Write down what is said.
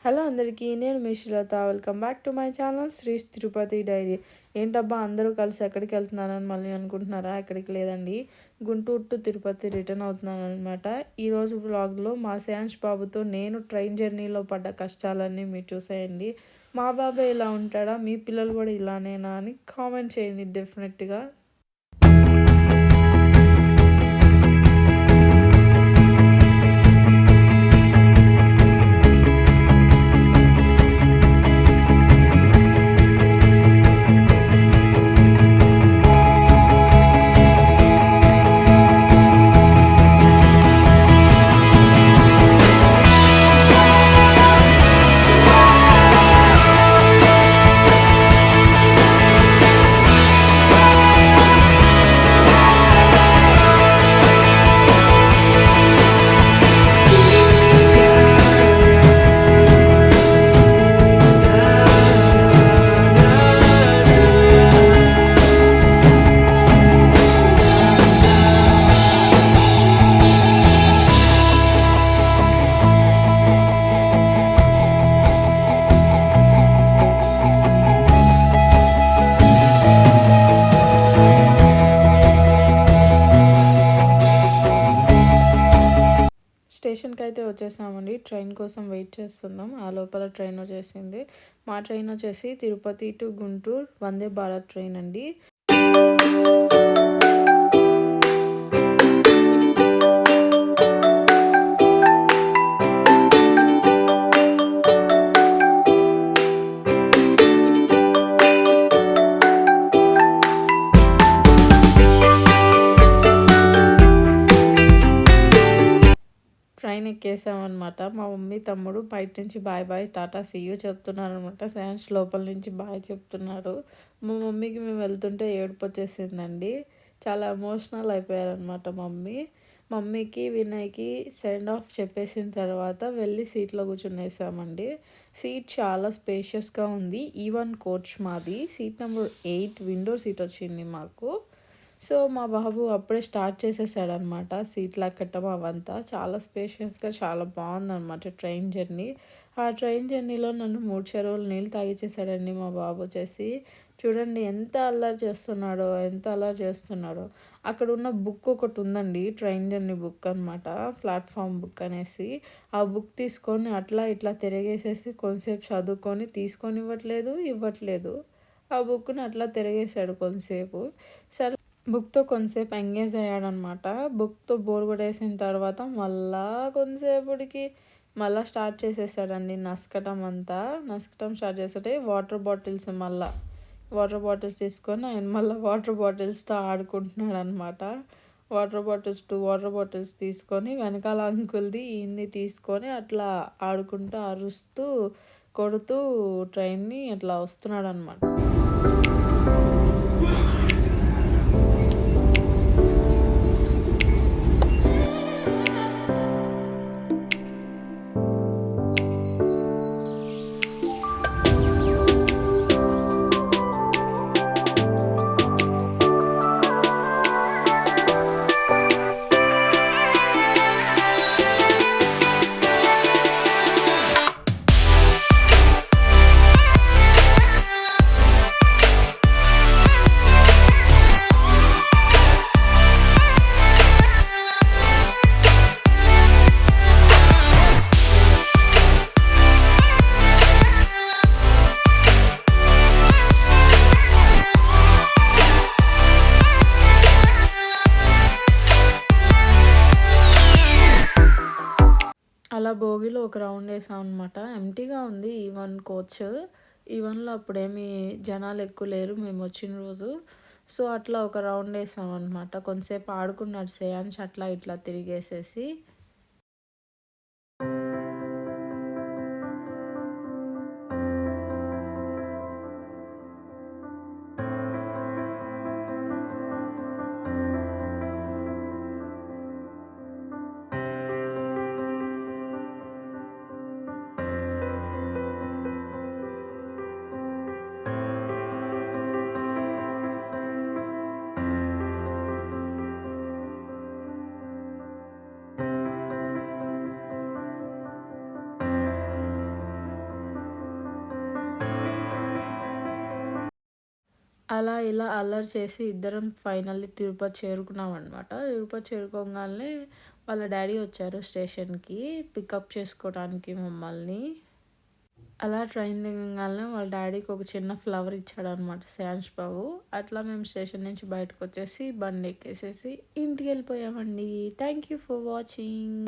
Hello అందరికీ, నేను మీ Srilatha. Welcome back to my channel Sri's Tirupati diary. ఏంటబ్బా అందరూ కలిసి ఎక్కడికి వెళ్తున్నారని మళ్ళీ అనుకుంటున్నారా? ఎక్కడికి లేదండి, గుంటూరు టు తిరుపతి రిటర్న్ అవుతున్నాను అనమాట. ఈరోజు వ్లాగ్లో మా శ్యాన్స్ బాబుతో నేను ట్రైన్ జర్నీలో పడ్డ కష్టాలన్నీ మీరు చూసేయండి. మా బాబాయ్ ఇలా ఉంటాడా, మీ పిల్లలు కూడా ఇలానేనా అని కామెంట్ చేయండి డెఫినెట్గా. స్టేషన్కి అయితే వచ్చేసామండి. ట్రైన్ కోసం వెయిట్ చేస్తున్నాం. ఆ లోపల ట్రైన్ వచ్చేసింది. మా ట్రైన్ వచ్చేసి తిరుపతి టు గుంటూరు వందే భారత్ ట్రైన్ అండి. ట్రైన్ ఎక్కేసామన్నమాట. మా మమ్మీ తమ్ముడు బయట నుంచి బాయ్ బాయ్ టాటా సీయూ చెప్తున్నారు అనమాట. శాన్స్ లోపల నుంచి బాయ్ చెప్తున్నారు. మా మమ్మీకి మేము వెళ్తుంటే ఏడుపు వచ్చేసిందండి. చాలా ఎమోషనల్ అయిపోయారనమాట మమ్మీకి వినయ్కి సెండ్ ఆఫ్ చెప్పేసిన తర్వాత వెళ్ళి సీట్లో కూర్చునేసామండి. సీట్ చాలా స్పేషియస్గా ఉంది. ఈవెన్ కోచ్ మాది. సీట్ నెంబర్ 8 విండో సీట్ వచ్చింది మాకు. సో మా బాబు అప్పుడే స్టార్ట్ చేసేసాడనమాట. సీట్లు ఎక్కటం అవంతా చాలా స్పేషియస్గా చాలా బాగుందన్నమాట ట్రైన్ జర్నీ. ఆ ట్రైన్ జర్నీలో నన్ను 3 చెరువులు నీళ్ళు తాగిచ్చేసాడండి మా బాబు వచ్చేసి. చూడండి ఎంత అల్లరి చేస్తున్నాడో. అక్కడ ఉన్న బుక్ ఒకటి ఉందండి, ట్రైన్ జర్నీ బుక్ అనమాట, ప్లాట్ఫామ్ బుక్ అనేసి. ఆ బుక్ తీసుకొని అట్లా ఇట్లా తిరిగేసేసి కొంతసేపు చదువుకొని తీసుకొని ఇవ్వట్లేదు. ఆ బుక్ని అట్లా తిరిగేసాడు కొంతసేపు. సరే, బుక్తో కొంతసేపు ఎంగేజ్ అయ్యాడనమాట. బుక్తో బోర్ కొట్టేసిన తర్వాత మళ్ళా కొంతసేపటికి మళ్ళీ స్టార్ట్ చేసేసాడండి నసకటం స్టార్ట్ చేస్తే వాటర్ బాటిల్స్ తీసుకొని ఆయన మళ్ళీ వాటర్ బాటిల్స్తో ఆడుకుంటున్నాడు అనమాట. టూ వాటర్ బాటిల్స్ తీసుకొని వెనకాల అంకుల్ది ఈయన్ని తీసుకొని అట్లా ఆడుకుంటూ అరుస్తూ కొడుతూ ట్రైన్ని అట్లా వస్తున్నాడు అనమాట. అలా భోగిలో ఒక రౌండ్ వేసాం అనమాట. ఎంటీగా ఉంది ఈవెన్ కోచ్. ఈవెన్లో అప్పుడేమీ జనాలు ఎక్కువ లేరు మేము వచ్చిన రోజు. సో అట్లా ఒక రౌండ్ వేసాం అనమాట. కొంతసేపు ఆడుకున్నాడు శ్రేయాన్ష్ అట్లా ఇట్లా తిరిగేసేసి. అలా ఇలా అల్లరి చేసి ఇద్దరం ఫైనల్లీ తిరుపతి చేరుకున్నామనమాట. తిరుపతి చేరుకోంగాల్నే వాళ్ళ డ్యాడీ వచ్చారు స్టేషన్‌కి పికప్ చేసుకోవడానికి మమ్మల్ని. అలా ట్రైన్ దిగంగాల్నే వాళ్ళ డ్యాడీకి ఒక చిన్న ఫ్లవర్ ఇచ్చాడనమాట శయాన్ష్ బాబు. అట్లా మేము స్టేషన్ నుంచి బయటకొచ్చేసి బండెక్కేసేసి ఇంటికెళ్ళిపోయామండి. Thank you for watching.